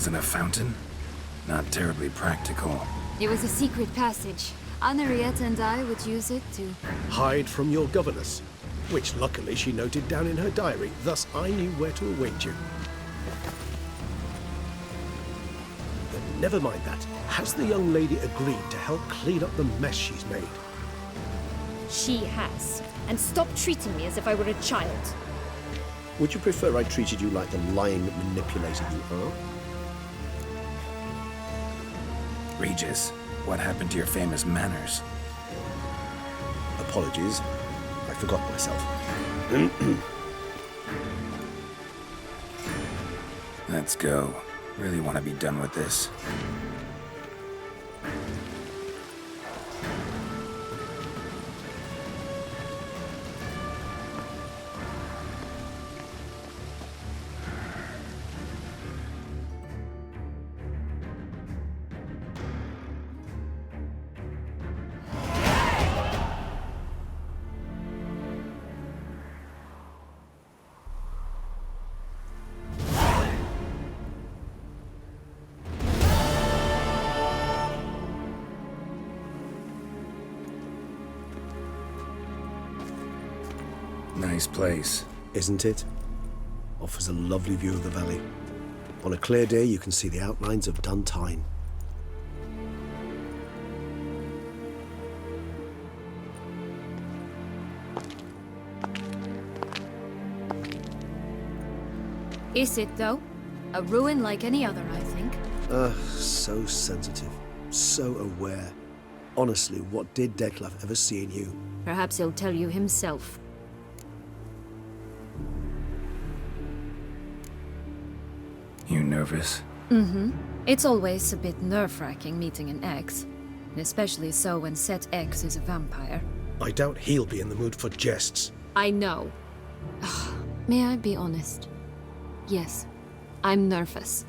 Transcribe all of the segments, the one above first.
wasn't a fountain? Not terribly practical. It was a secret passage. Henrietta and I would use it to... hide from your governess, which luckily she noted down in her diary, thus I knew where to await you. But never mind that. Has the young lady agreed to help clean up the mess she's made? She has. And stop treating me as if I were a child. Would you prefer I treated you like the lying manipulator you are? Regis, what happened to your famous manners? Apologies. I forgot myself. Let's go. Really want to be done with this. Nice place. Isn't it? Offers a lovely view of the valley. On a clear day, you can see the outlines of Duntine. Is it, though? A ruin like any other, I think. So sensitive. So aware. Honestly, what did Dettlaf ever see in you? Perhaps he'll tell you himself. You nervous? Mm-hmm. It's always a bit nerve-wracking meeting an ex. And especially so when said ex is a vampire. I doubt he'll be in the mood for jests. I know. May I be honest? Yes, I'm nervous.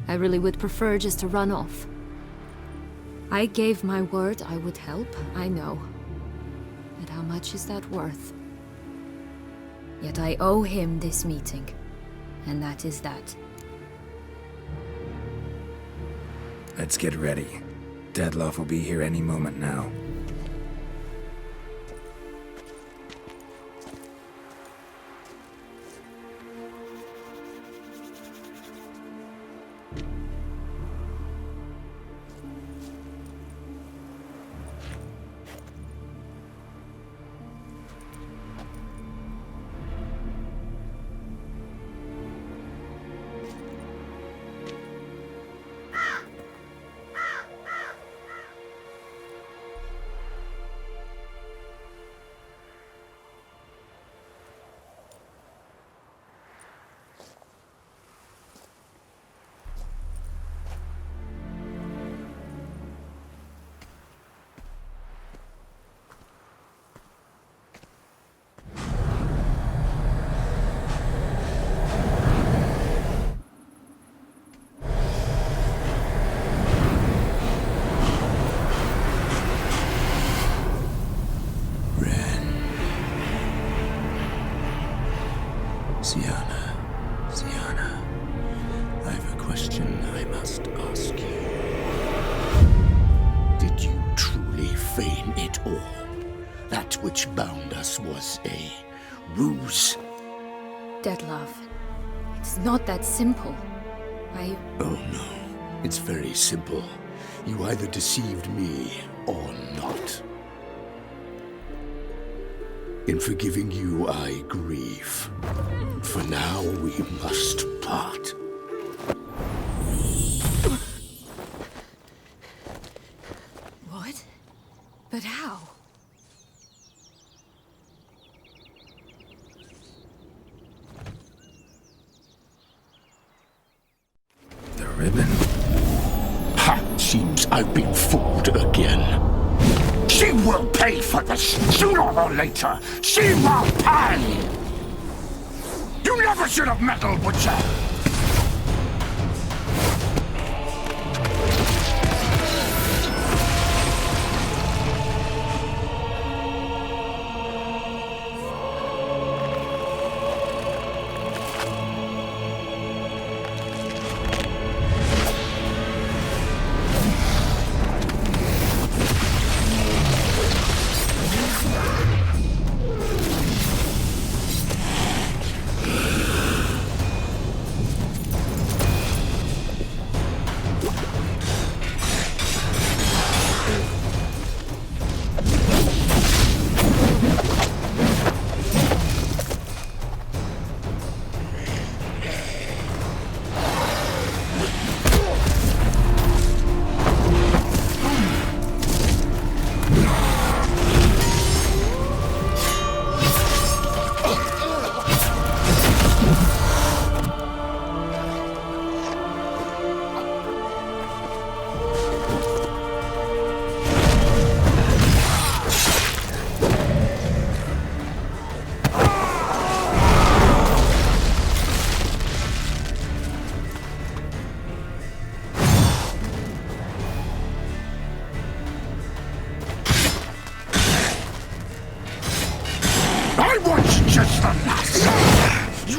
I really would prefer just to run off. I gave my word I would help, I know. But how much is that worth? Yet I owe him this meeting. And that is that. Let's get ready. Dettlaf will be here any moment now. Sienna, I have a question I must ask you. Did you truly feign it all? That which bound us was a ruse? Dettlaf, it's not that simple. Oh no, it's very simple. You either deceived me or not. In forgiving you, I grieve. For now, we must part. What? But how? The ribbon? Ha! Seems I've been fooled again. She will pay for this, sooner or later. She will pay! You never should have meddled with her!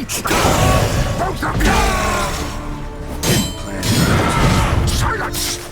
Both of you! Silence!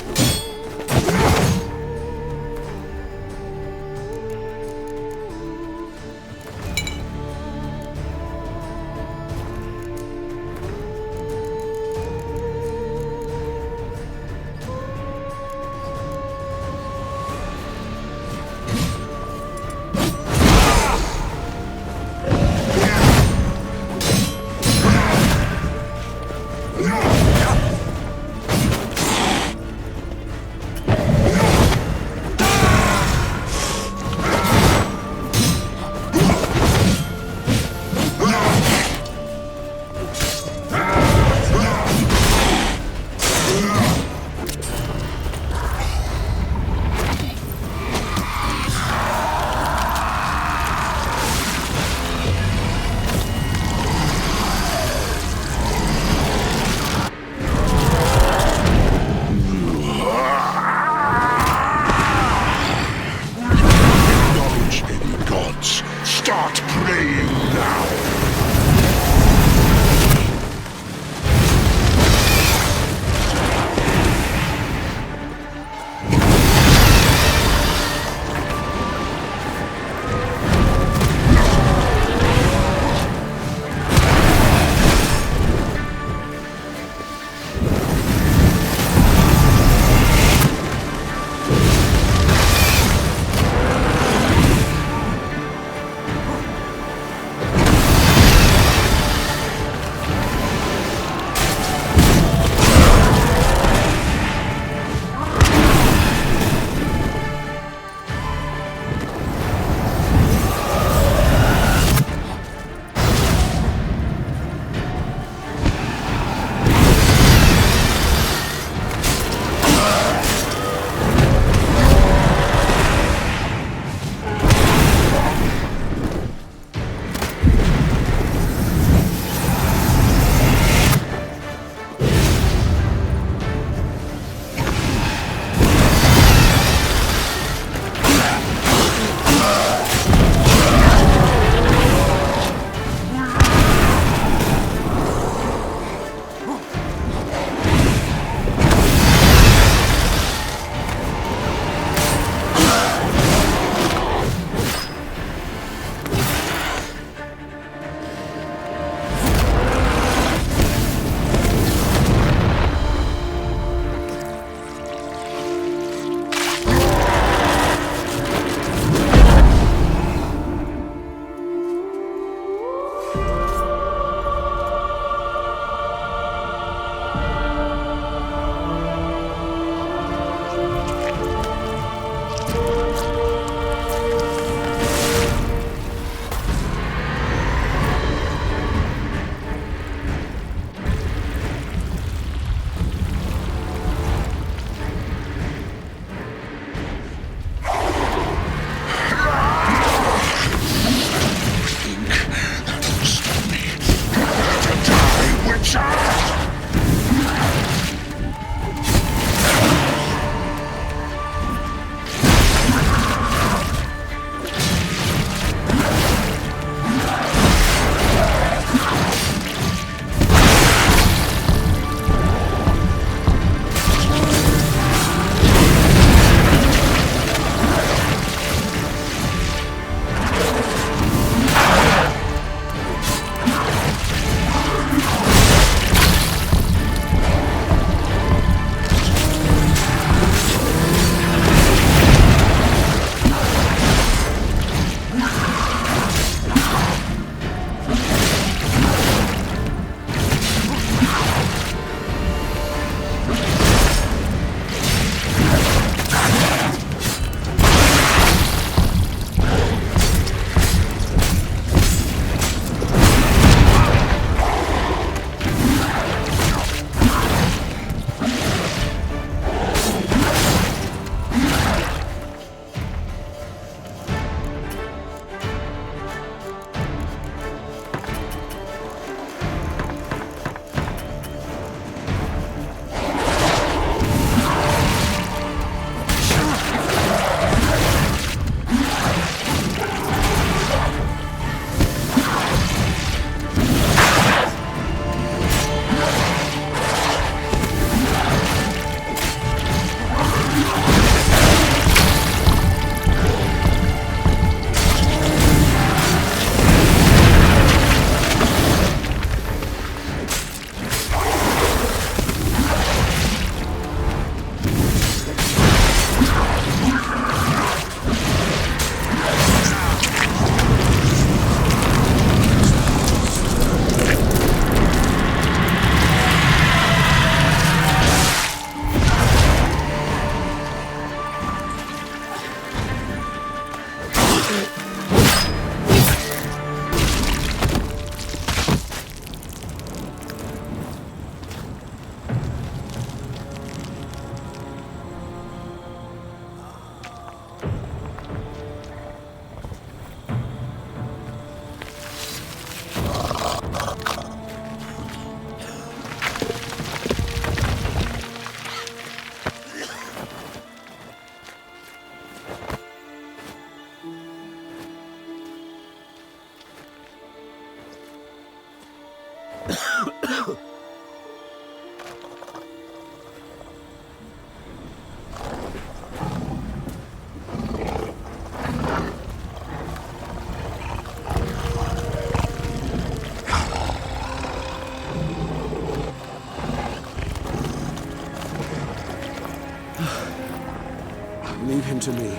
Leave him to me.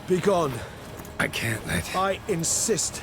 Be gone. I can't let... I insist.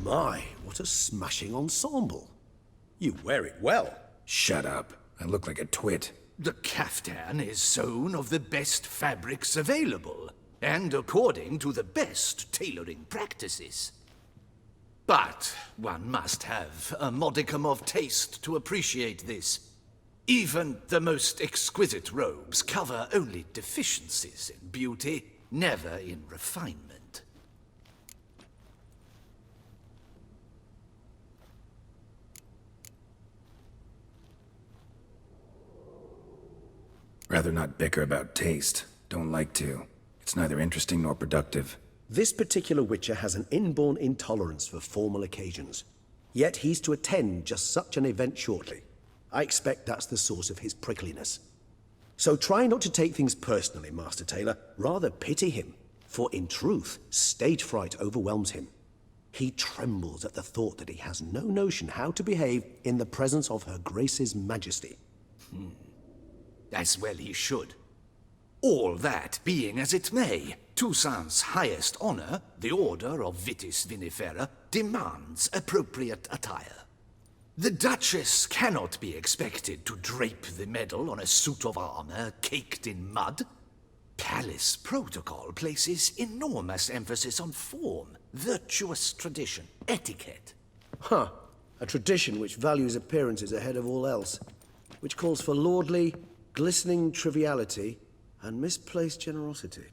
My, what a smashing ensemble. You wear it well. Shut up. I look like a twit. The caftan is sewn of the best fabrics available, and according to the best tailoring practices. But one must have a modicum of taste to appreciate this. Even the most exquisite robes cover only deficiencies in beauty, never in refinement. Rather not bicker about taste. Don't like to. It's neither interesting nor productive. This particular Witcher has an inborn intolerance for formal occasions. Yet he's to attend just such an event shortly. I expect that's the source of his prickliness. So try not to take things personally, Master Tailor. Rather pity him. For in truth, stage fright overwhelms him. He trembles at the thought that he has no notion how to behave in the presence of Her Grace's Majesty. As well he should. All that being as it may, Toussaint's highest honor, the Order of Vitis Vinifera, demands appropriate attire. The Duchess cannot be expected to drape the medal on a suit of armor caked in mud. Palace protocol places enormous emphasis on form, virtuous tradition, etiquette. Huh. A tradition which values appearances ahead of all else. Which calls for lordly, glistening triviality and misplaced generosity.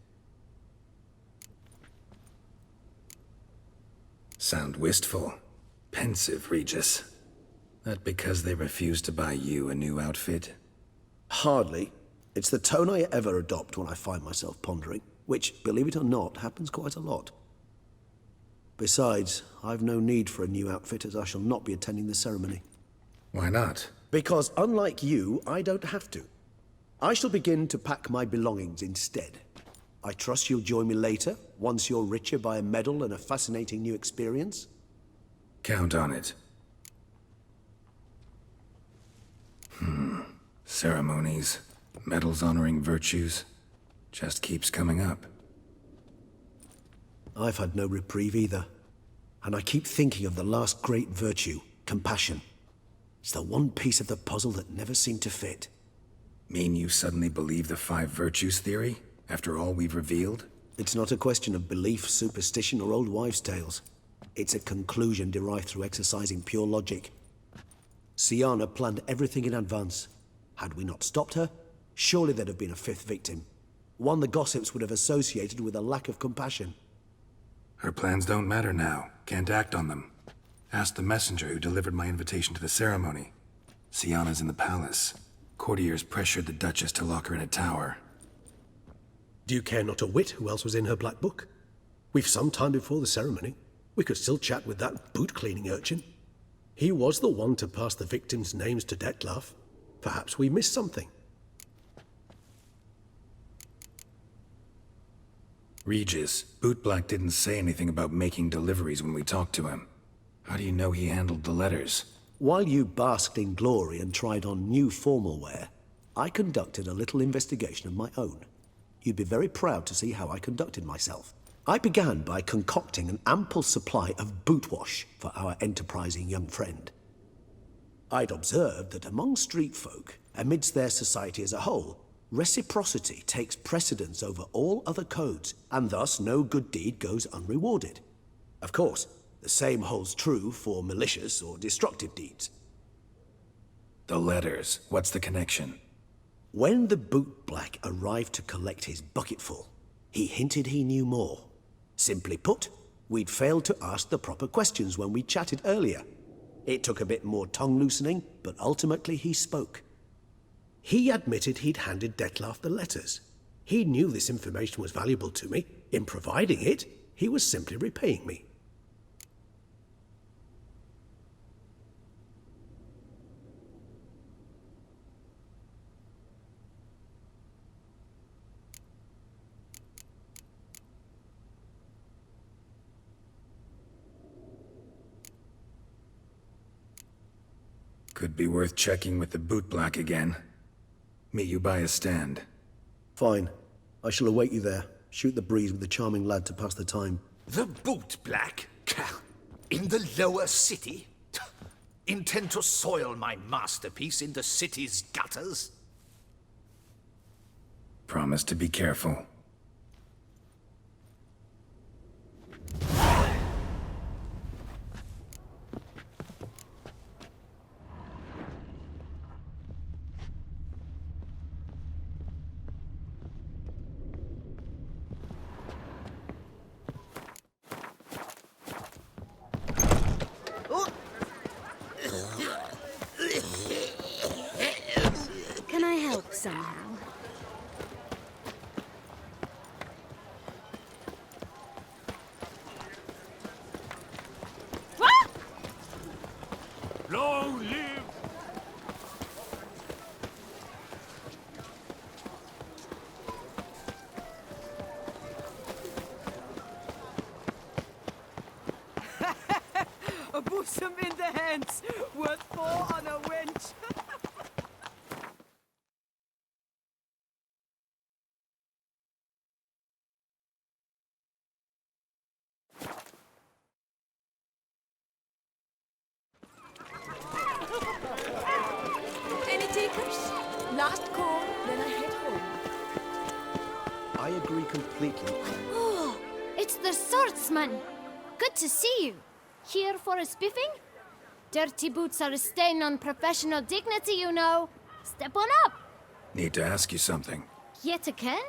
Sound wistful. Pensive, Regis. That because they refused to buy you a new outfit? Hardly. It's the tone I ever adopt when I find myself pondering, which, believe it or not, happens quite a lot. Besides, I've no need for a new outfit as I shall not be attending the ceremony. Why not? Because unlike you, I don't have to. I shall begin to pack my belongings instead. I trust you'll join me later, once you're richer by a medal and a fascinating new experience? Count on it. Ceremonies, medals honoring virtues, just keeps coming up. I've had no reprieve either. And I keep thinking of the last great virtue, compassion. It's the one piece of the puzzle that never seemed to fit. Mean you suddenly believe the 5 virtues theory, after all we've revealed? It's not a question of belief, superstition, or old wives' tales. It's a conclusion derived through exercising pure logic. Syanna planned everything in advance. Had we not stopped her, surely there'd have been a 5th victim. One the gossips would have associated with a lack of compassion. Her plans don't matter now. Can't act on them. Ask the messenger who delivered my invitation to the ceremony. Syanna's in the palace. Courtiers pressured the Duchess to lock her in a tower. Do you care not a whit who else was in her black book? We've some time before the ceremony. We could still chat with that boot-cleaning urchin. He was the one to pass the victims' names to Dettlaff. Perhaps we missed something. Regis, Bootblack didn't say anything about making deliveries when we talked to him. How do you know he handled the letters? While you basked in glory and tried on new formal wear, I conducted a little investigation of my own. You'd be very proud to see how I conducted myself. I began by concocting an ample supply of boot wash for our enterprising young friend. I'd observed that among street folk, amidst their society as a whole, reciprocity takes precedence over all other codes, and thus no good deed goes unrewarded. Of course, the same holds true for malicious or destructive deeds. The letters, what's the connection? When the bootblack arrived to collect his bucketful, he hinted he knew more. Simply put, we'd failed to ask the proper questions when we chatted earlier. It took a bit more tongue-loosening, but ultimately he spoke. He admitted he'd handed Dettlaff the letters. He knew this information was valuable to me. In providing it, he was simply repaying me. Could be worth checking with the bootblack again. Meet you by a stand. Fine. I shall await you there. Shoot the breeze with the charming lad to pass the time. The bootblack? In the lower city? Intend to soil my masterpiece in the city's gutters? Promise to be careful. Can I help somehow? Long live! A bosom in the hands, worth 4 on a wench. Any takers? Last call, then I head home. I agree completely. Oh, it's the swordsman. Good to see you. Here for a spiffing? Dirty boots are a stain on professional dignity, you know. Step on up. Need to ask you something. Yet again?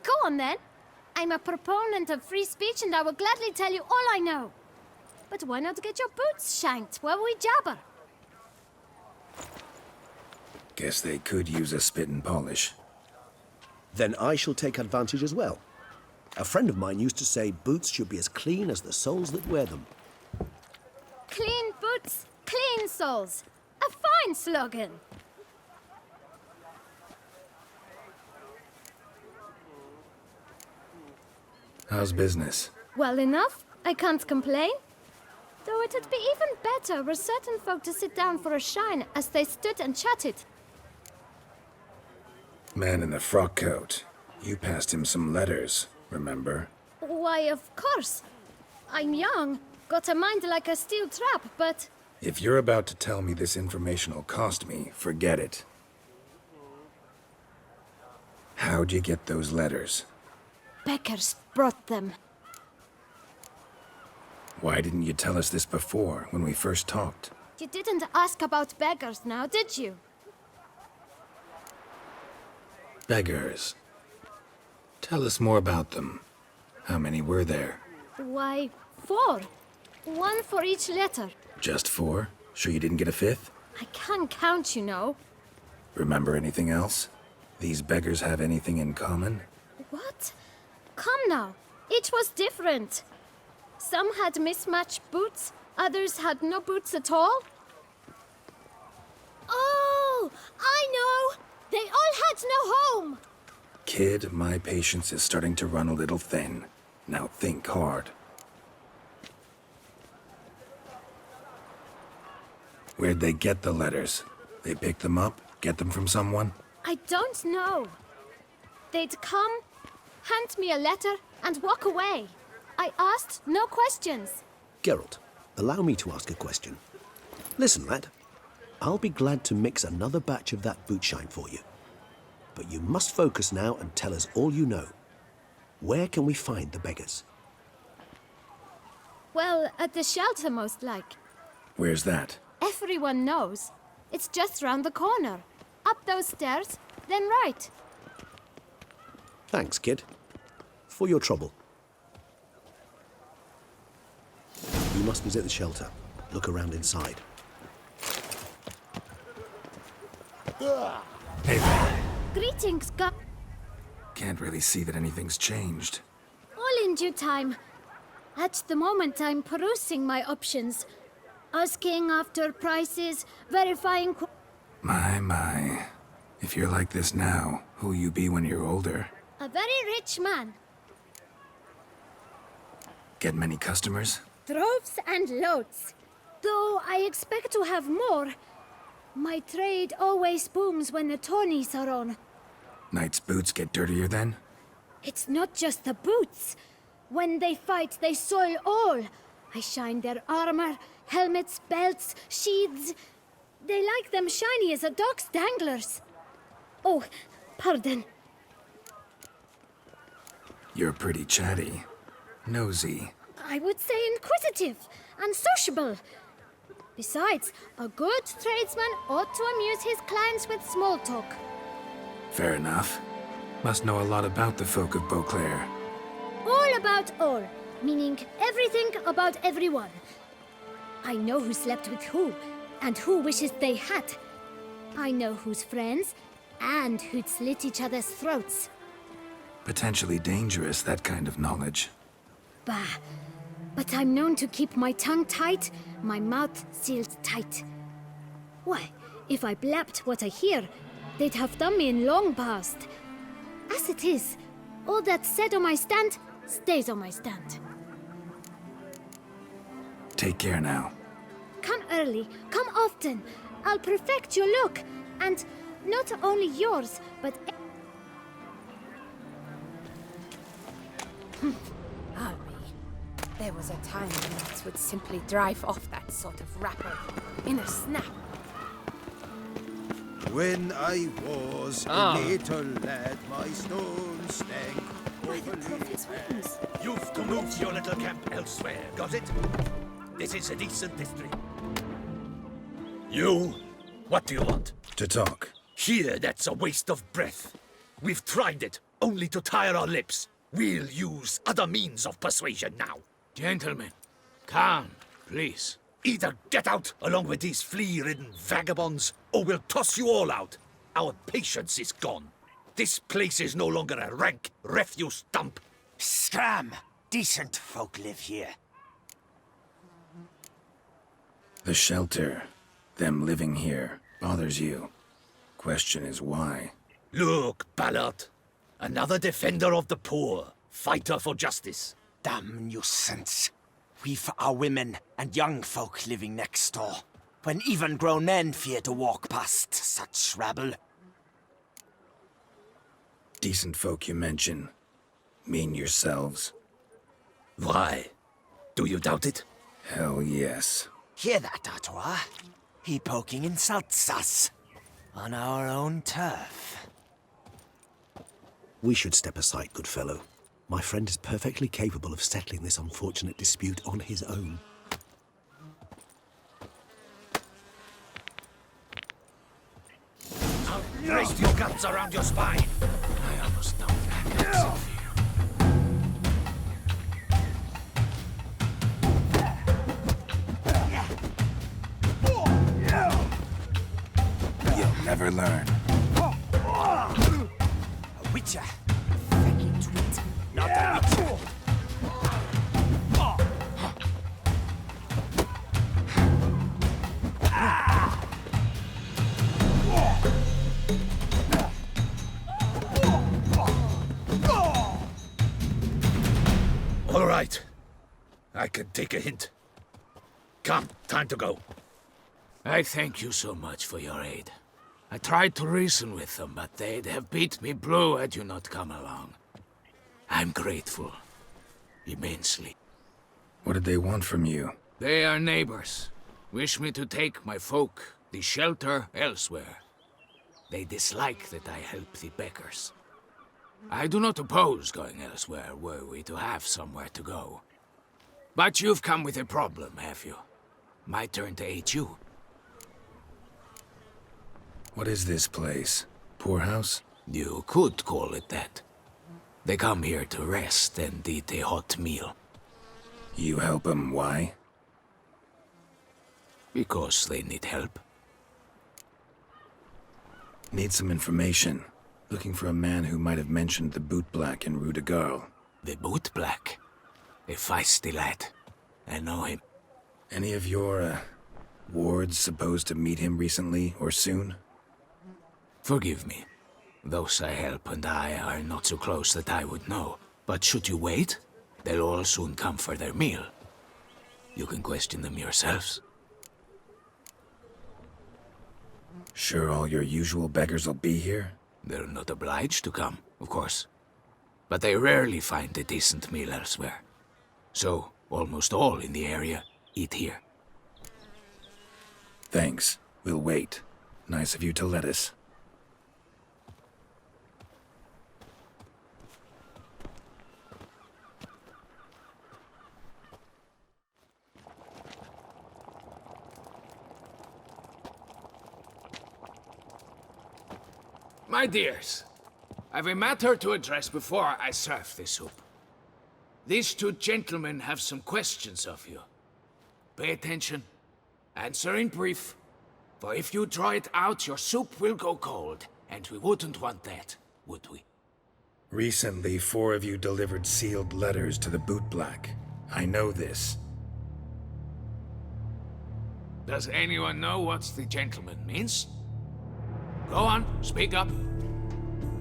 Go on then. I'm a proponent of free speech and I will gladly tell you all I know. But why not get your boots shanked while we jabber? Guess they could use a spit and polish. Then I shall take advantage as well. A friend of mine used to say boots should be as clean as the soles that wear them. Clean boots, clean soles. A fine slogan. How's business? Well enough. I can't complain. Though it'd be even better were certain folk to sit down for a shine as they stood and chatted. Man in the frock coat. You passed him some letters, remember? Why, of course. I'm young, got a mind like a steel trap, but... If you're about to tell me this information will cost me, forget it. How'd you get those letters? Beggars brought them. Why didn't you tell us this before, when we first talked? You didn't ask about beggars now, did you? Beggars. Tell us more about them. How many were there? Why, 4. 1 for each letter. Just 4? Sure you didn't get a 5th? I can't count, you know. Remember anything else? These beggars have anything in common? What? Come now. Each was different. Some had mismatched boots, others had no boots at all. Oh, I know! They all had no home! Kid, my patience is starting to run a little thin. Now think hard. Where'd they get the letters? They pick them up? Get them from someone? I don't know. They'd come, hand me a letter, and walk away. I asked no questions. Geralt, allow me to ask a question. Listen, lad. I'll be glad to mix another batch of that bootshine for you. But you must focus now and tell us all you know. Where can we find the beggars? Well, at the shelter, most like. Where's that? Everyone knows. It's just round the corner. Up those stairs, then right. Thanks, kid. For your trouble. You must visit the shelter. Look around inside. Hey there. Greetings, Can't really see that anything's changed. all in due time. At the moment, I'm perusing my options. Asking after prices, verifying... My. If you're like this now, who'll you be when you're older? A very rich man. Get many customers? Droves and loads. Though I expect to have more. My trade always booms when the tourneys are on. Knights' boots get dirtier then? It's not just the boots. When they fight, they soil all. I shine their armor, helmets, belts, sheaths. They like them shiny as a dog's danglers. Oh, pardon. You're pretty chatty. Nosy. I would say inquisitive and sociable. Besides, a good tradesman ought to amuse his clients with small talk. Fair enough. Must know a lot about the folk of Beauclair. All about all, meaning everything about everyone. I know who slept with who, and who wishes they had. I know who's friends, and who'd slit each other's throats. Potentially dangerous, that kind of knowledge. Bah. But I'm known to keep my tongue tight, my mouth sealed tight. Why, if I blabbed what I hear, they'd have done me in long past. As it is, all that's said on my stand stays on my stand. Take care now. Come early, come often. I'll perfect your look, and not only yours, but... I'll be. There was a time when knights would simply drive off that sort of rabble in a snap. When I was a little lad, my stone stank. By the prophet's wings. You've to move your little camp elsewhere, got it? This is a decent district. You? What do you want? To talk. Here, that's a waste of breath. We've tried it, only to tire our lips. We'll use other means of persuasion now. Gentlemen, calm, please. Either get out along with these flea-ridden vagabonds, or we'll toss you all out. Our patience is gone. This place is no longer a rank refuse dump. Scram! Decent folk live here. The shelter, them living here, bothers you. Question is why? Look, Ballard. Another defender of the poor, fighter for justice. Damn nuisance. We've our women and young folk living next door, when even grown men fear to walk past such rabble. Decent folk you mention. Mean yourselves. Why? Do you doubt it? Hell yes. Hear that, Artois? He poking insults us. On our own turf. We should step aside, good fellow. My friend is perfectly capable of settling this unfortunate dispute on his own. Raise your guts around your spine. I almost know that makes it You'll never learn. A witcher. Fucking twit. Not a witcher. I could take a hint. Come, time to go. I thank you so much for your aid. I tried to reason with them, but they'd have beat me blue had you not come along. I'm grateful. Immensely. What did they want from you? They are neighbors. Wish me to take my folk, the shelter, elsewhere. They dislike that I help the beggars. I do not oppose going elsewhere, were we to have somewhere to go. But you've come with a problem, have you? My turn to aid you. What is this place? Poorhouse? You could call it that. They come here to rest and eat a hot meal. You help them, why? Because they need help. Need some information. Looking for a man who might have mentioned the bootblack in Rue de Garl. The bootblack? A feisty lad. I know him. Any of your, wards supposed to meet him recently or soon? Forgive me. Those I help and I are not so close that I would know. But should you wait, they'll all soon come for their meal. You can question them yourselves. Sure all your usual beggars will be here? They're not obliged to come, of course. But they rarely find a decent meal elsewhere. So, almost all in the area eat here. Thanks. We'll wait. Nice of you to let us. My dears, I've a matter to address before I serve the soup. These two gentlemen have some questions of you. Pay attention. Answer in brief. For if you draw it out, your soup will go cold. And we wouldn't want that, would we? Recently, 4 of you delivered sealed letters to the bootblack. I know this. Does anyone know what the gentleman means? Go on, speak up.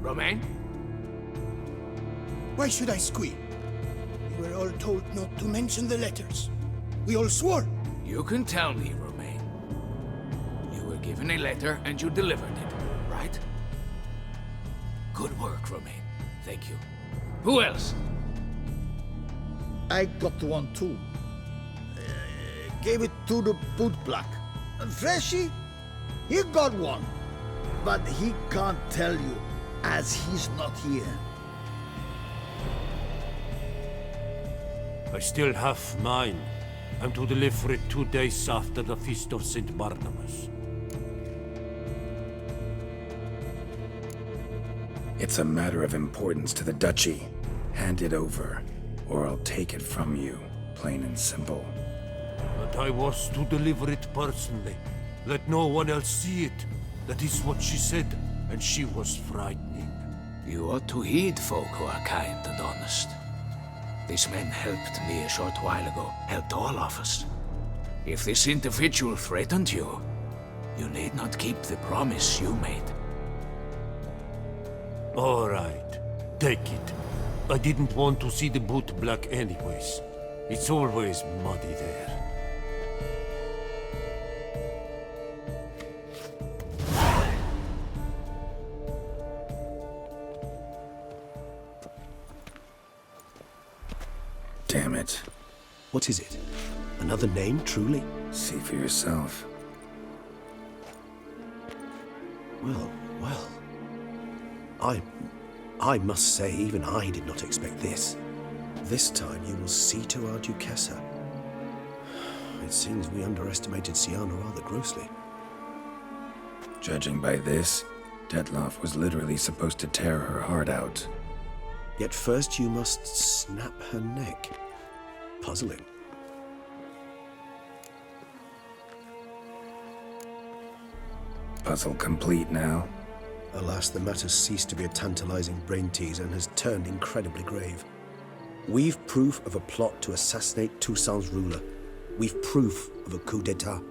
Romain? Why should I squeal? We were all told not to mention the letters. We all swore. You can tell me, Romain. You were given a letter and you delivered it, right? Good work, Romain. Thank you. Who else? I got one too. Gave it to the bootblack. Freshie, he got one. But he can't tell you, as he's not here. I still have mine. I'm to deliver it 2 days after the Feast of St. Barnabas. It's a matter of importance to the duchy. Hand it over, or I'll take it from you, plain and simple. But I was to deliver it personally. Let no one else see it. That is what she said, and she was frightening. You ought to heed folk who are kind and honest. These men helped me a short while ago, helped all of us. If this individual threatened you, you need not keep the promise you made. All right, take it. I didn't want to see the bootblack anyways. It's always muddy there. Damn it. What is it? Another name, truly? See for yourself. Well. I must say, even I did not expect this. This time you will see to our Duchessa. It seems we underestimated Sienna rather grossly. Judging by this, Dettlaf was literally supposed to tear her heart out. Yet first you must snap her neck. Puzzling. Puzzle complete now? Alas, the matter's ceased to be a tantalizing brain tease and has turned incredibly grave. We've proof of a plot to assassinate Toussaint's ruler. We've proof of a coup d'etat.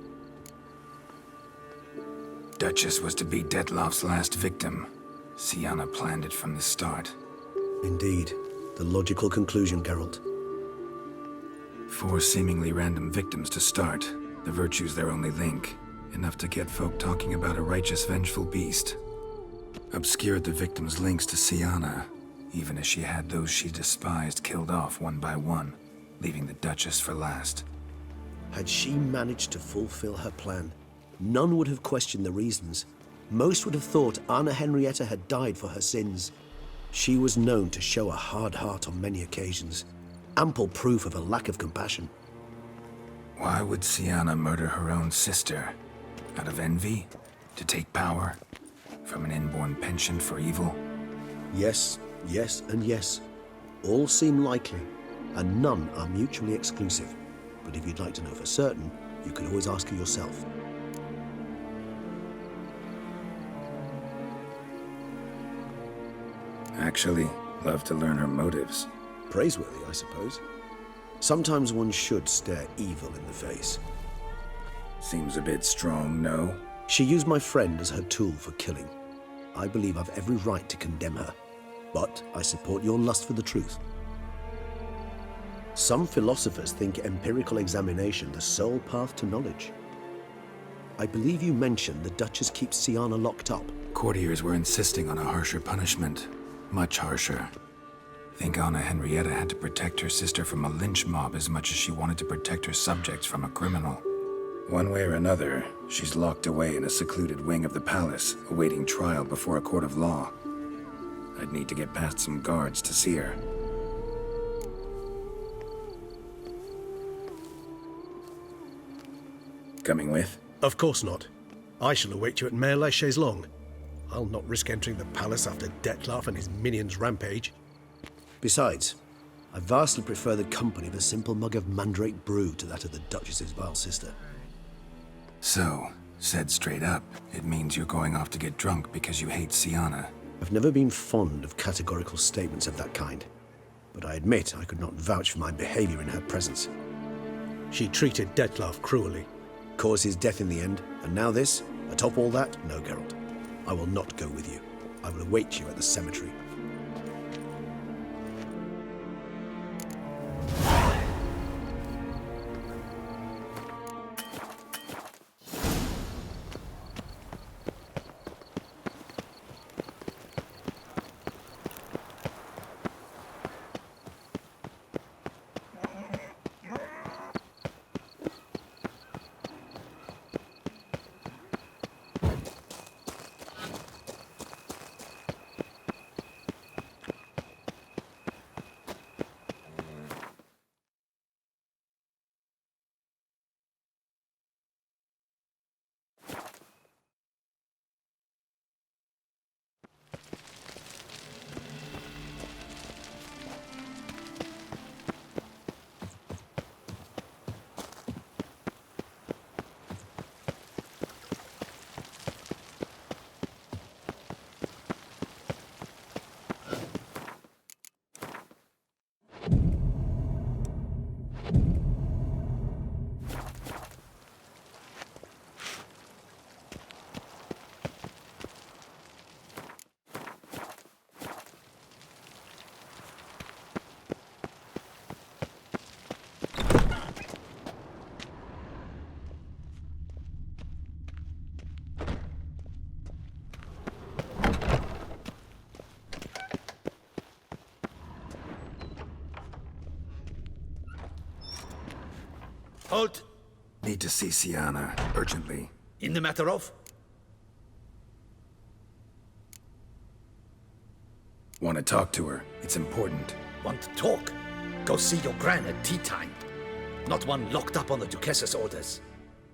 Duchess was to be Dettlaf's last victim. Sienna planned it from the start. Indeed. The logical conclusion, Geralt. 4 seemingly random victims to start. The virtue's their only link. Enough to get folk talking about a righteous, vengeful beast. Obscured the victims' links to Sienna, even as she had those she despised killed off one by one, leaving the Duchess for last. Had she managed to fulfill her plan, none would have questioned the reasons. Most would have thought Anna Henrietta had died for her sins. She was known to show a hard heart on many occasions, ample proof of a lack of compassion. Why would Sienna murder her own sister? Out of envy? To take power? From an inborn penchant for evil? Yes, yes, and yes. All seem likely, and none are mutually exclusive. But if you'd like to know for certain, you can always ask her yourself. Actually, love to learn her motives. Praiseworthy, I suppose. Sometimes one should stare evil in the face. Seems a bit strong, no? She used my friend as her tool for killing. I believe I've every right to condemn her, but I support your lust for the truth. Some philosophers think empirical examination the sole path to knowledge. I believe you mentioned the Duchess keeps Sienna locked up. Courtiers were insisting on a harsher punishment. Much harsher. Think Anna Henrietta had to protect her sister from a lynch mob as much as she wanted to protect her subjects from a criminal. One way or another, she's locked away in a secluded wing of the palace, awaiting trial before a court of law. I'd need to get past some guards to see her. Coming with? Of course not. I shall await you at Mare la Chaise-Longue. I'll not risk entering the palace after Dettlaff and his minions rampage. Besides, I vastly prefer the company of a simple mug of mandrake brew to that of the Duchess's vile sister. So, said straight up, it means you're going off to get drunk because you hate Sienna. I've never been fond of categorical statements of that kind, but I admit I could not vouch for my behavior in her presence. She treated Dettlaff cruelly, caused his death in the end, and now this? Atop all that, no, Geralt. I will not go with you. I will await you at the cemetery. Halt! Need to see Sienna, urgently. In the matter of? Want to talk to her. It's important. Want to talk? Go see your gran at tea time. Not one locked up on the Duchess's orders.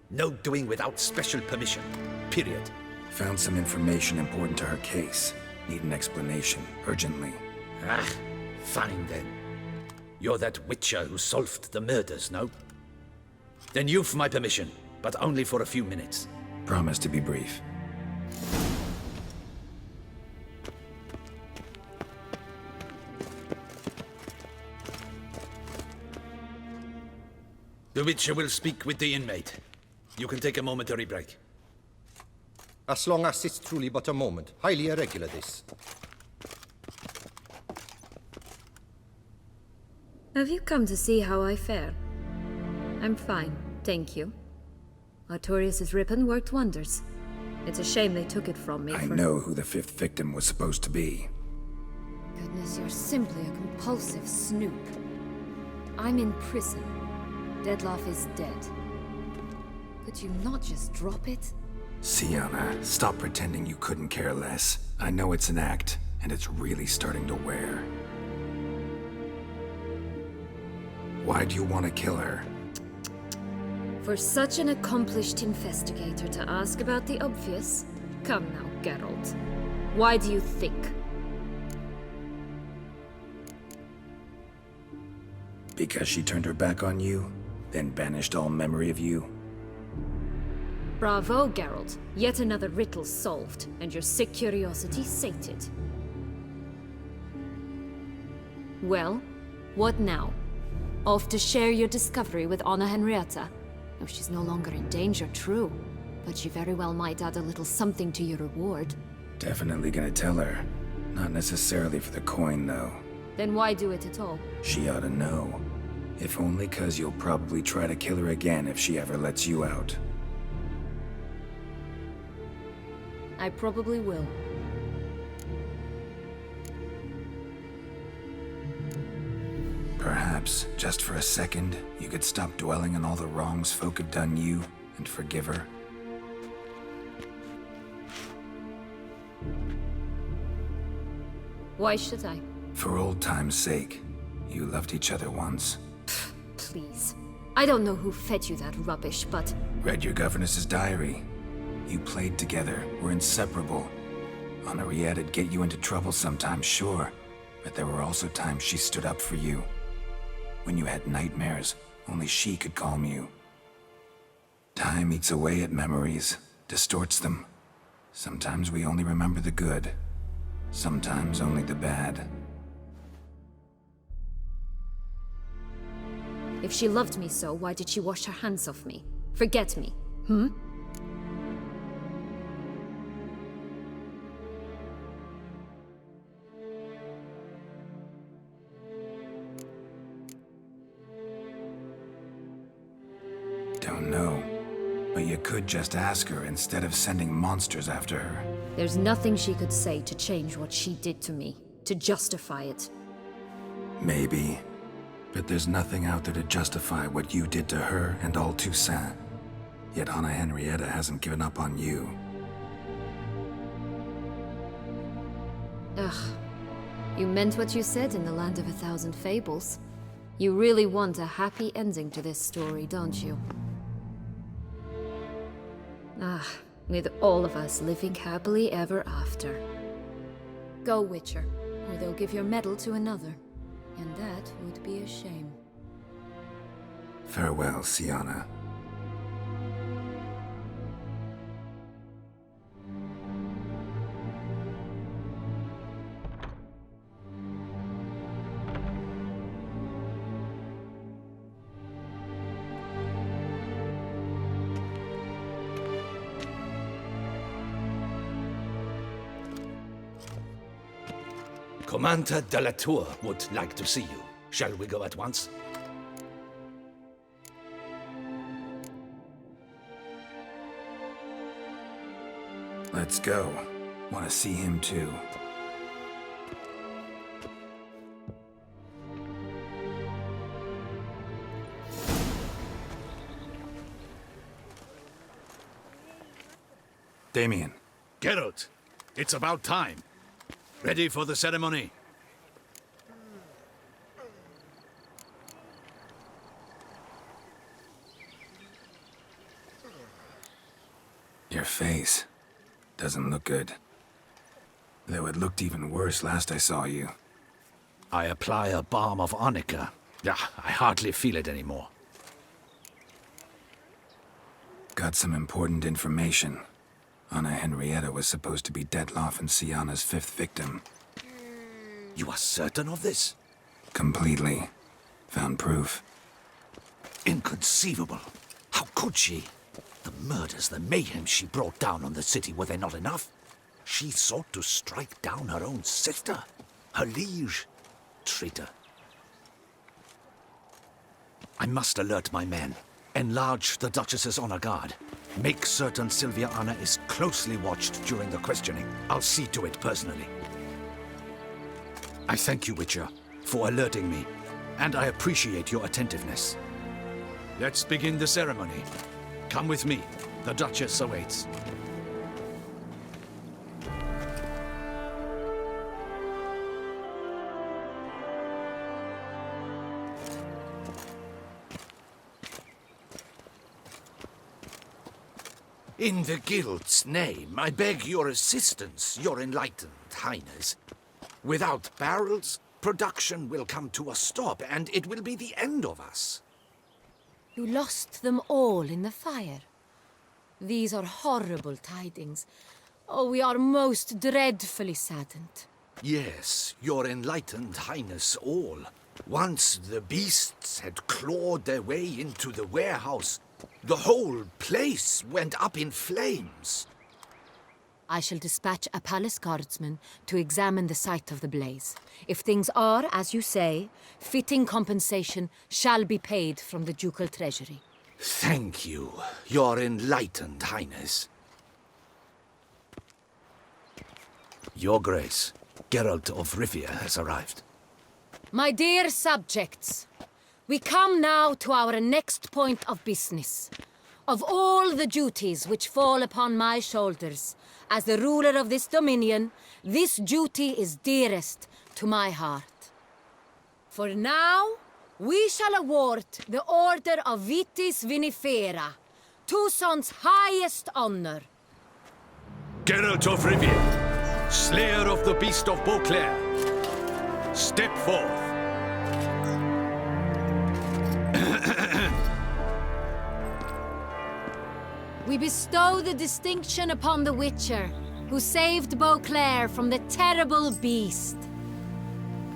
No doing without special permission. Period. Found some information important to her case. Need an explanation, urgently. Ah, fine then. You're that witcher who solved the murders, no? Then you've my permission, but only for a few minutes. Promise to be brief. The witcher will speak with the inmate. You can take a momentary break. As long as it's truly but a moment. Highly irregular, this. Have you come to see how I fare? I'm fine, thank you. Artorius' ribbon worked wonders. It's a shame they took it from me I know who the 5th victim was supposed to be. Goodness, you're simply a compulsive snoop. I'm in prison. Dettlaff is dead. Could you not just drop it? Sienna, stop pretending you couldn't care less. I know it's an act, and it's really starting to wear. Why do you want to kill her? For such an accomplished investigator to ask about the obvious? Come now, Geralt. Why do you think? Because she turned her back on you, then banished all memory of you? Bravo, Geralt. Yet another riddle solved, and your sick curiosity sated. Well, what now? Off to share your discovery with Anna Henrietta? Oh, she's no longer in danger, true. But she very well might add a little something to your reward. Definitely gonna tell her. Not necessarily for the coin, though. Then why do it at all? She ought to know. If only 'cause you'll probably try to kill her again if she ever lets you out. I probably will. Perhaps, just for a second, you could stop dwelling on all the wrongs folk have done you and forgive her. Why should I? For old time's sake. You loved each other once. Please. I don't know who fed you that rubbish, but... Read your governess's diary. You played together, were inseparable. Henriette'd get you into trouble sometimes, sure. But there were also times she stood up for you. When you had nightmares, only she could calm you. Time eats away at memories, distorts them. Sometimes we only remember the good. Sometimes only the bad. If she loved me so, why did she wash her hands off me? Forget me, hmm? Don't know. But you could just ask her instead of sending monsters after her. There's nothing she could say to change what she did to me, to justify it. Maybe. But there's nothing out there to justify what you did to her and all Toussaint. Yet Anna Henrietta hasn't given up on you. Ugh. You meant what you said in the Land of a Thousand Fables. You really want a happy ending to this story, don't you? Ah, with all of us living happily ever after. Go, Witcher, or they'll give your medal to another. And that would be a shame. Farewell, Sienna. Commander de la Tour would like to see you. Shall we go at once? Let's go. Want to see him too. Damien. Geralt, it's about time. Ready for the ceremony? Your face doesn't look good. Though it looked even worse last I saw you. I apply a balm of arnica. Yeah, I hardly feel it anymore. Got some important information. Anna Henrietta was supposed to be Dettlaff and Sienna's 5th victim. You are certain of this? Completely. Found proof. Inconceivable. How could she? The murders, the mayhem she brought down on the city, were they not enough? She sought to strike down her own sister, her liege. Traitor. I must alert my men. Enlarge the Duchess's honor guard. Make certain Sylvia Anna is closely watched during the questioning. I'll see to it personally. I thank you, Witcher, for alerting me, and I appreciate your attentiveness. Let's begin the ceremony. Come with me. The Duchess awaits. In the Guild's name, I beg your assistance, your enlightened highness. Without barrels, production will come to a stop, and it will be the end of us. You lost them all in the fire. These are horrible tidings. Oh, we are most dreadfully saddened. Yes, your enlightened highness all. Once the beasts had clawed their way into the warehouse, the whole place went up in flames. I shall dispatch a palace guardsman to examine the site of the blaze. If things are, as you say, fitting compensation shall be paid from the ducal treasury. Thank you, your enlightened highness. Your Grace, Geralt of Rivia has arrived. My dear subjects, we come now to our next point of business. Of all the duties which fall upon my shoulders, as the ruler of this dominion, this duty is dearest to my heart. For now, we shall award the Order of Vitis Vinifera, Toussaint's highest honor. Geralt of Rivia, slayer of the beast of Beauclair, step forth. We bestow the distinction upon the Witcher, who saved Beauclair from the terrible beast.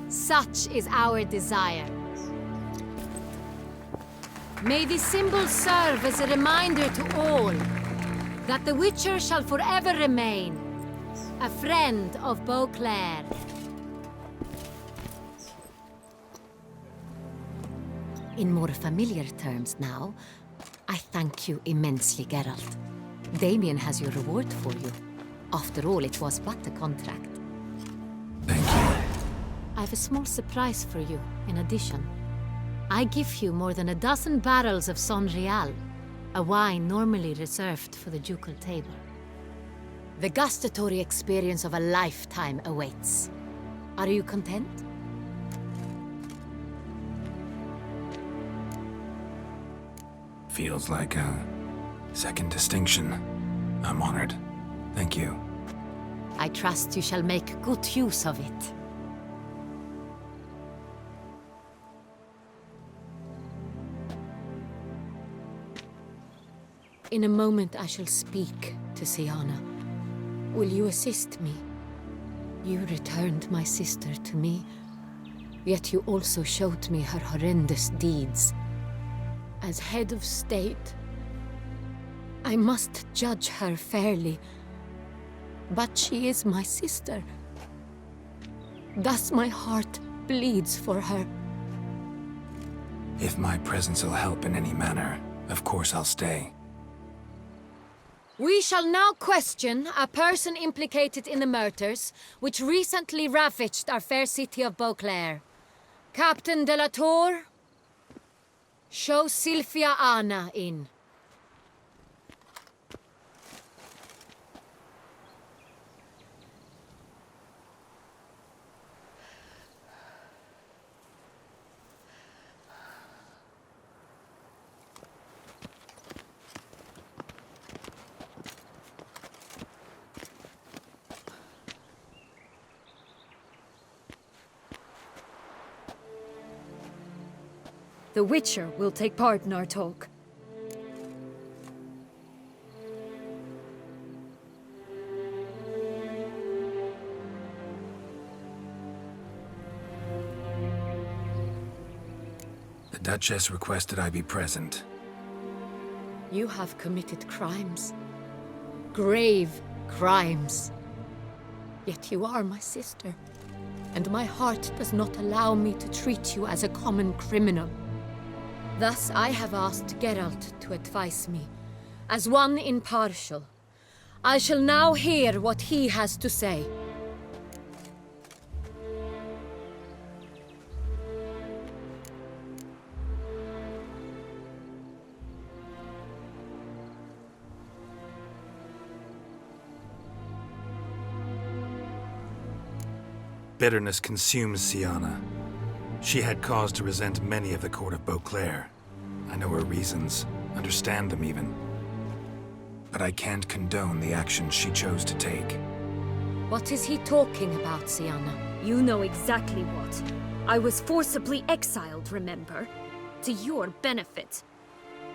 Such is our desire. May this symbol serve as a reminder to all that the Witcher shall forever remain a friend of Beauclair. In more familiar terms now, I thank you immensely, Geralt. Damien has your reward for you. After all, it was but a contract. Thank you. I have a small surprise for you, in addition. I give you more than a dozen barrels of Son Real, a wine normally reserved for the ducal table. The gustatory experience of a lifetime awaits. Are you content? Feels like a second distinction. I'm honored. Thank you. I trust you shall make good use of it. In a moment I shall speak to Siana. Will you assist me? You returned my sister to me, yet you also showed me her horrendous deeds. As head of state, I must judge her fairly, but she is my sister. Thus my heart bleeds for her. If my presence will help in any manner, of course I'll stay. We shall now question a person implicated in the murders which recently ravaged our fair city of Beauclair. Captain de la Tour, show Sylvia Anna in. The Witcher will take part in our talk. The Duchess requested I be present. You have committed crimes. Grave crimes. Yet you are my sister, and my heart does not allow me to treat you as a common criminal. Thus I have asked Geralt to advise me, as one impartial. I shall now hear what he has to say. Bitterness consumes Siana. She had cause to resent many of the court of Beauclair. I know her reasons, understand them even. But I can't condone the actions she chose to take. What is he talking about, Siana? You know exactly what. I was forcibly exiled, remember? To your benefit.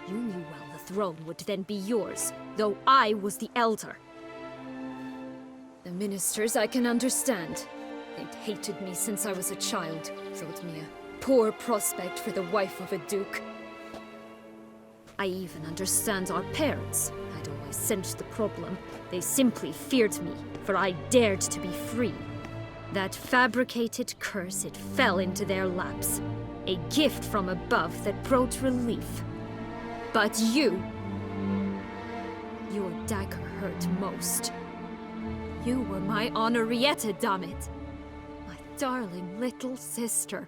You knew well the throne would then be yours, though I was the elder. The ministers I can understand. They'd hated me since I was a child, thought me a poor prospect for the wife of a duke. I even understand our parents. I'd always sensed the problem. They simply feared me, for I dared to be free. That fabricated curse, it fell into their laps. A gift from above that brought relief. But you... your dagger hurt most. You were my Henrietta, damn it. My darling little sister.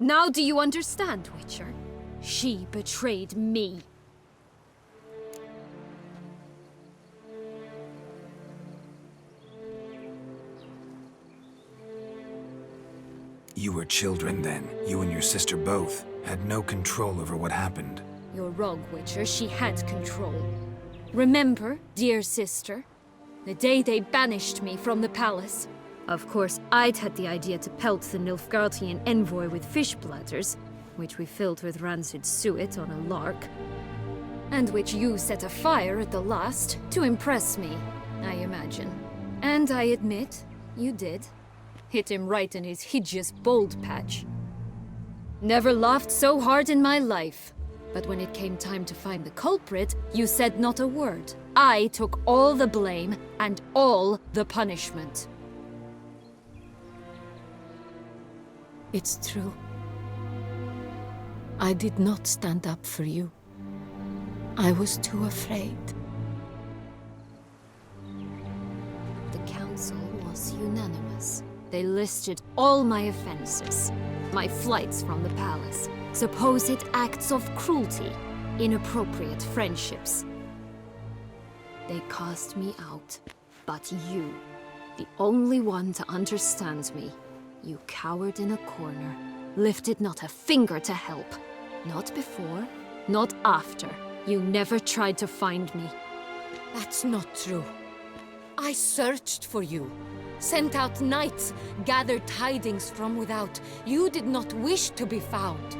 Now do you understand, Witcher? She betrayed me. You were children then. You and your sister both had no control over what happened. You're wrong, Witcher. She had control. Remember, dear sister, the day they banished me from the palace? Of course, I'd had the idea to pelt the Nilfgaardian envoy with fish bladders, which we filled with rancid suet on a lark, and which you set afire at the last to impress me, I imagine. And I admit, you did. Hit him right in his hideous bald patch. Never laughed so hard in my life. But when it came time to find the culprit, you said not a word. I took all the blame and all the punishment. It's true. I did not stand up for you. I was too afraid. The council was unanimous. They listed all my offenses. My flights from the palace, supposed acts of cruelty, inappropriate friendships. They cast me out. But you, the only one to understand me, you cowered in a corner, lifted not a finger to help. Not before, not after. You never tried to find me. That's not true. I searched for you. Sent out knights, gathered tidings from without. You did not wish to be found.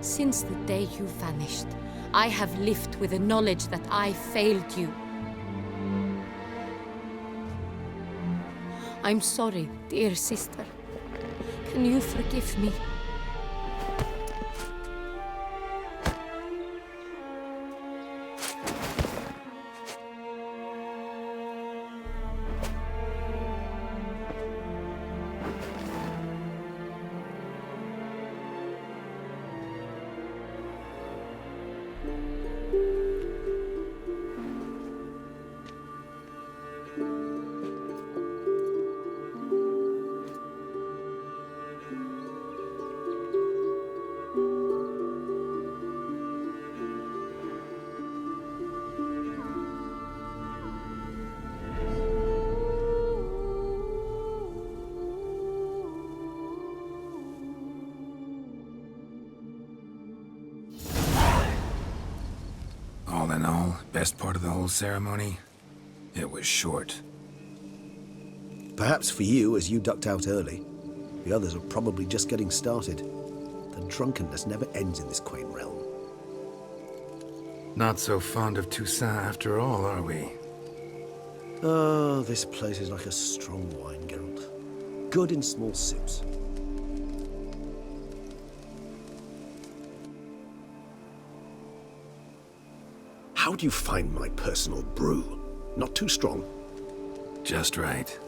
Since the day you vanished, I have lived with the knowledge that I failed you. I'm sorry, dear sister. Can you forgive me? All in all, best part of the whole ceremony? It was short. Perhaps for you, as you ducked out early. The others are probably just getting started. The drunkenness never ends in this quaint realm. Not so fond of Toussaint after all, are we? Oh, this place is like a strong wine, Geralt. Good in small sips. How do you find my personal brew? Not too strong? Just right.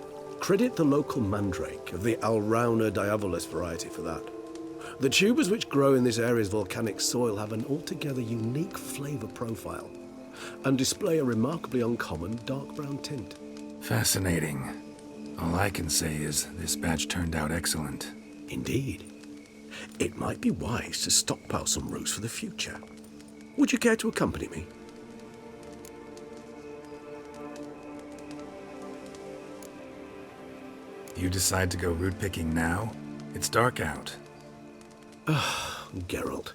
Credit the local mandrake of the Alrauna diabolus variety for that. The tubers which grow in this area's volcanic soil have an altogether unique flavour profile and display a remarkably uncommon dark brown tint. Fascinating. All I can say is this batch turned out excellent. Indeed. It might be wise to stockpile some roots for the future. Would you care to accompany me? You decide to go root picking now? It's dark out. Geralt,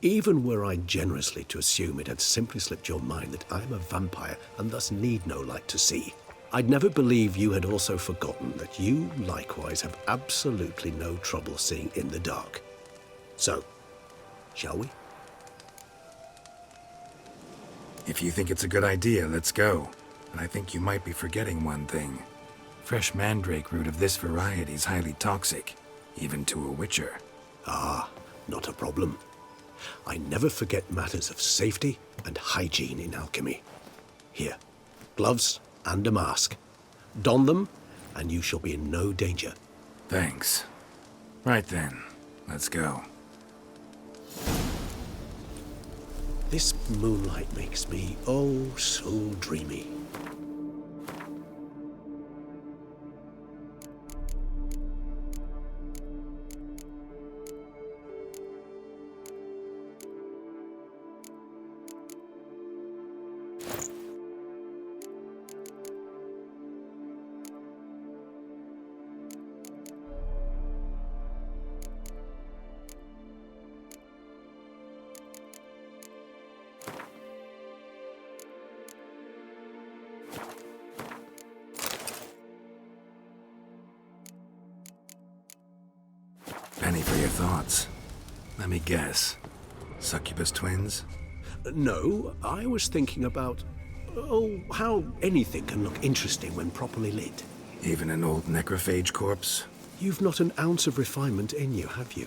even were I generously to assume it had simply slipped your mind that I am a vampire and thus need no light to see, I'd never believe you had also forgotten that you likewise have absolutely no trouble seeing in the dark. So, shall we? If you think it's a good idea, let's go. But I think you might be forgetting one thing. Fresh mandrake root of this variety is highly toxic, even to a witcher. Ah, not a problem. I never forget matters of safety and hygiene in alchemy. Here, gloves and a mask. Don them, and you shall be in no danger. Thanks. Right then, let's go. This moonlight makes me, oh, so dreamy. Penny for your thoughts. Let me guess. Succubus twins? No, I was thinking about, how anything can look interesting when properly lit. Even an old necrophage corpse? You've not an ounce of refinement in you, have you?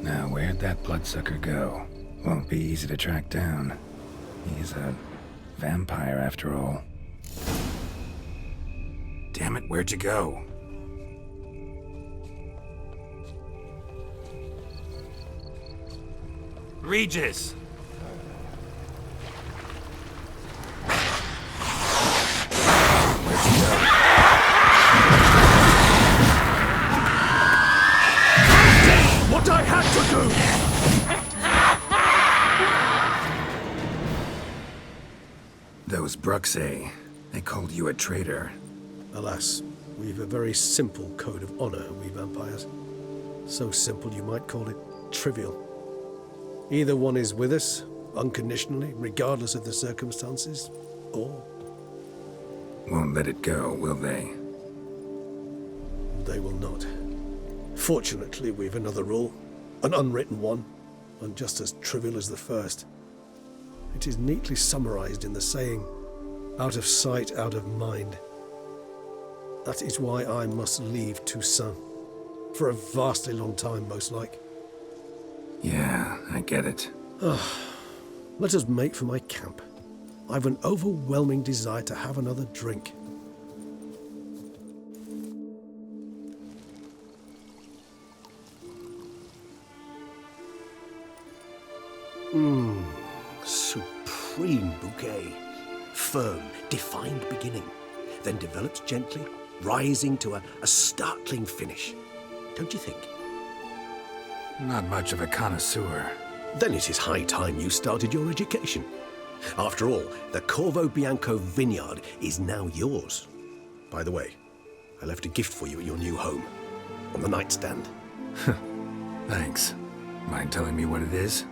Now, where'd that bloodsucker go? Won't be easy to track down. He's a vampire, after all. Damn it, where'd you go? Regis! Where'd you go? What I had to do! Those Bruxay, they called you a traitor. Alas, we've a very simple code of honor, we vampires. So simple you might call it trivial. Either one is with us, unconditionally, regardless of the circumstances, or... Won't let it go, will they? They will not. Fortunately, we've another rule, an unwritten one, and just as trivial as the first. It is neatly summarized in the saying, out of sight, out of mind. That is why I must leave Toussaint. For a vastly long time, most like. Yeah, I get it. Let us make for my camp. I've an overwhelming desire to have another drink. Supreme bouquet. Firm, defined beginning, then develops gently, rising to a startling finish. Don't you think? Not much of a connoisseur. Then it is high time you started your education. After all, the Corvo Bianco vineyard is now yours. By the way, I left a gift for you at your new home, on the nightstand. Thanks. Mind telling me what it is?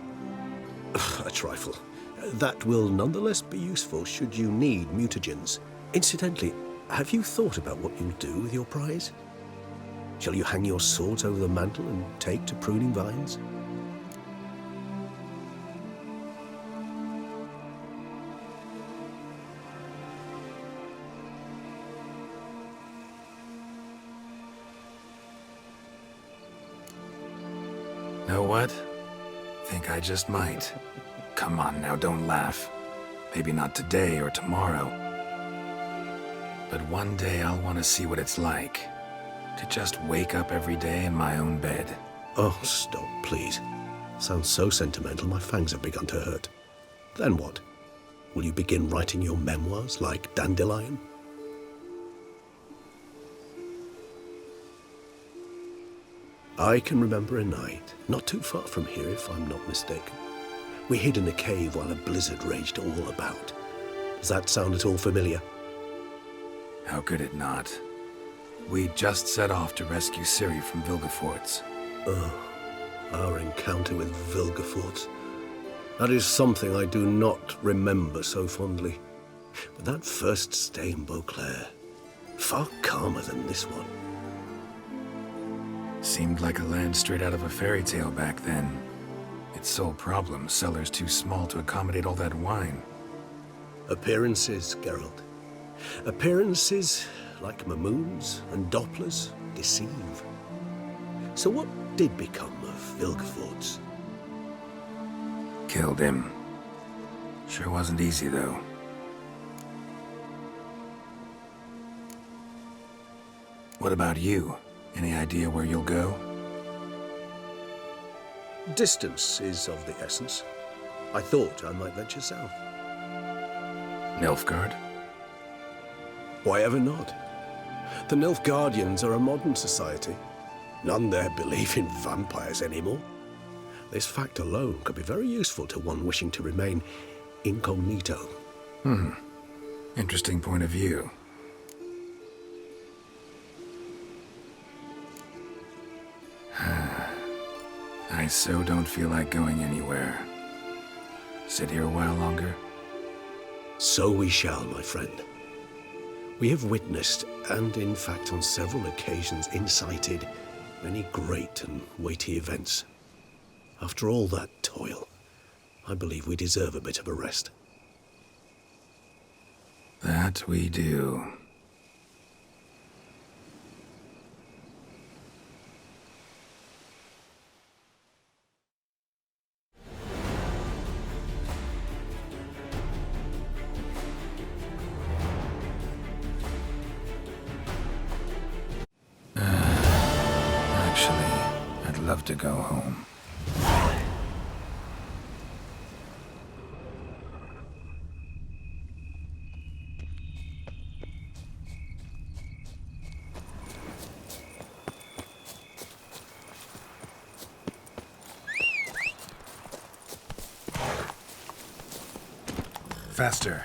A trifle. That will nonetheless be useful should you need mutagens. Incidentally, have you thought about what you'll do with your prize? Shall you hang your swords over the mantle and take to pruning vines? Know what? Think I just might. Come on now, don't laugh. Maybe not today or tomorrow. But one day I'll want to see what it's like. To just wake up every day in my own bed. Oh, stop, please. Sounds so sentimental, my fangs have begun to hurt. Then what? Will you begin writing your memoirs like Dandelion? I can remember a night, not too far from here if I'm not mistaken. We hid in a cave while a blizzard raged all about. Does that sound at all familiar? How could it not? We just set off to rescue Ciri from Vilgefortz. Oh, our encounter with Vilgefortz. That is something I do not remember so fondly. But that first stay in Beauclair, far calmer than this one. Seemed like a land straight out of a fairy tale back then. Its sole problem, cellars too small to accommodate all that wine. Appearances, Geralt. Appearances, like Mamoons and Dopplers, deceive. So what did become of Vilgefortz? Killed him. Sure wasn't easy, though. What about you? Any idea where you'll go? Distance is of the essence. I thought I might venture south. Nilfgaard? Why ever not? The Nilfgaardians are a modern society. None there believe in vampires anymore. This fact alone could be very useful to one wishing to remain incognito. Interesting point of view. I so don't feel like going anywhere. Sit here a while longer? So we shall, my friend. We have witnessed, and in fact on several occasions incited, many great and weighty events. After all that toil, I believe we deserve a bit of a rest. That we do. Actually, I'd love to go home. Faster.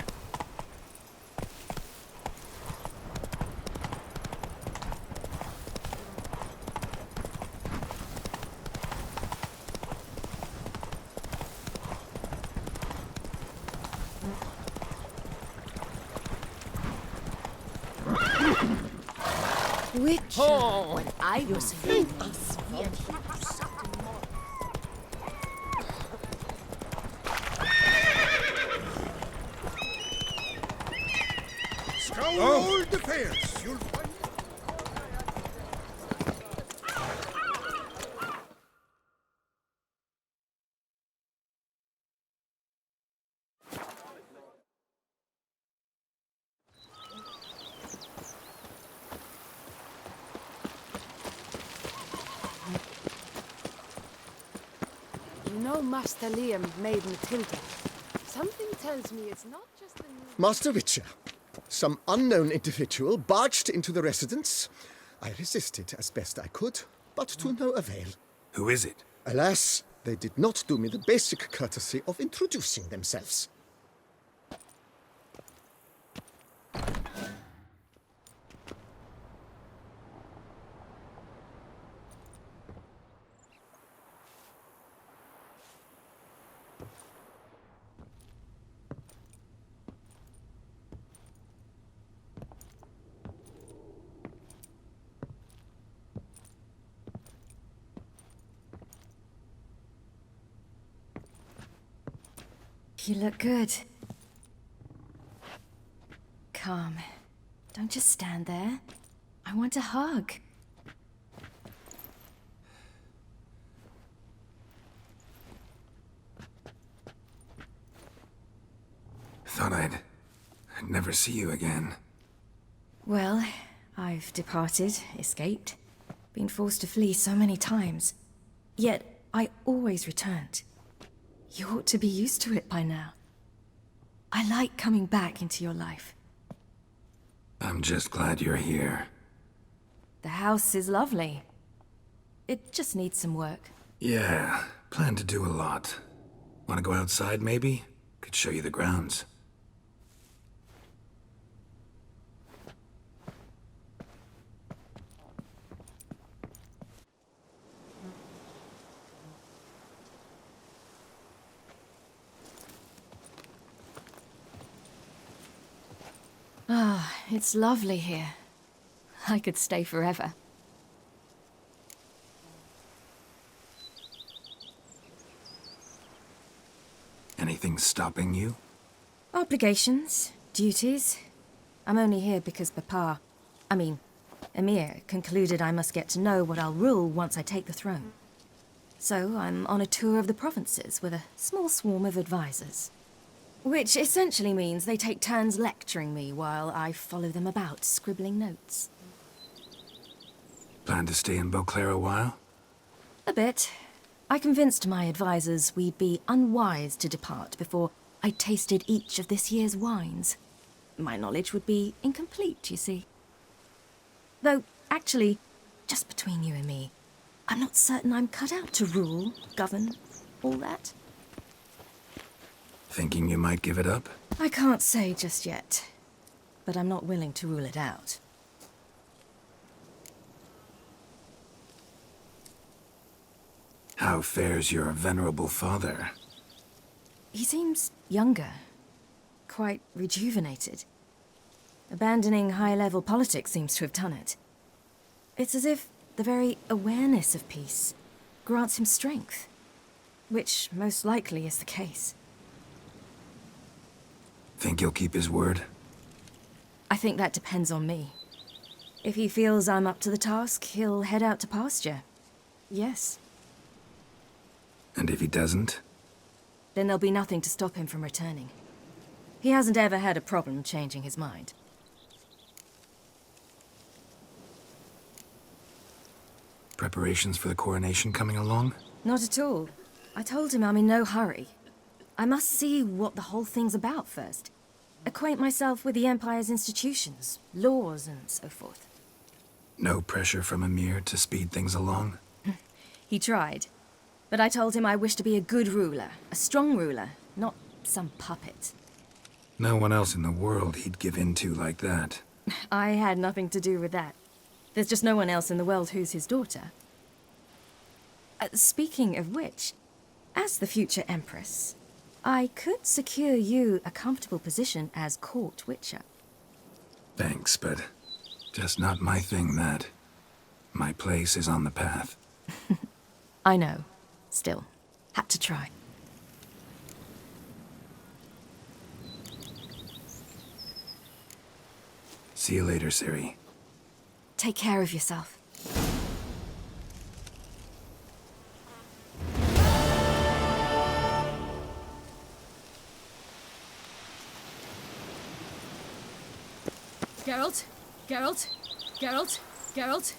Witch. Oh, and I was very Scour all the fairs. You'll find. You know Master Liam made Matilda. Something tells me it's not just the new... Master Witcher, some unknown individual barged into the residence. I resisted as best I could, but to no avail. Who is it? Alas, they did not do me the basic courtesy of introducing themselves. You look good. Calm. Don't just stand there. I want a hug. Thought I'd never see you again. Well, I've departed, escaped, been forced to flee so many times. Yet, I always returned. You ought to be used to it by now. I like coming back into your life. I'm just glad you're here. The house is lovely. It just needs some work. Yeah, plan to do a lot. Want to go outside, maybe? Could show you the grounds. Ah, it's lovely here. I could stay forever. Anything stopping you? Obligations, duties. I'm only here because Emir concluded I must get to know what I'll rule once I take the throne. So I'm on a tour of the provinces with a small swarm of advisors. Which essentially means they take turns lecturing me while I follow them about, scribbling notes. Plan to stay in Beauclair a while? A bit. I convinced my advisors we'd be unwise to depart before I tasted each of this year's wines. My knowledge would be incomplete, you see. Though, actually, just between you and me, I'm not certain I'm cut out to rule, govern, all that. Thinking you might give it up? I can't say just yet, but I'm not willing to rule it out. How fares your venerable father? He seems younger, quite rejuvenated. Abandoning high-level politics seems to have done it. It's as if the very awareness of peace grants him strength, which most likely is the case. Think he'll keep his word? I think that depends on me. If he feels I'm up to the task, he'll head out to pasture. Yes. And if he doesn't? Then there'll be nothing to stop him from returning. He hasn't ever had a problem changing his mind. Preparations for the coronation coming along? Not at all. I told him I'm in no hurry. I must see what the whole thing's about first. Acquaint myself with the Empire's institutions, laws, and so forth. No pressure from Emir to speed things along? He tried. But I told him I wish to be a good ruler, a strong ruler, not some puppet. No one else in the world he'd give in to like that. I had nothing to do with that. There's just no one else in the world who's his daughter. Speaking of which, as the future Empress, I could secure you a comfortable position as court witcher. Thanks, but just not my thing, that. My place is on the path. I know. Still, had to try. See you later, Ciri. Take care of yourself. Geralt? Geralt? Geralt? Geralt?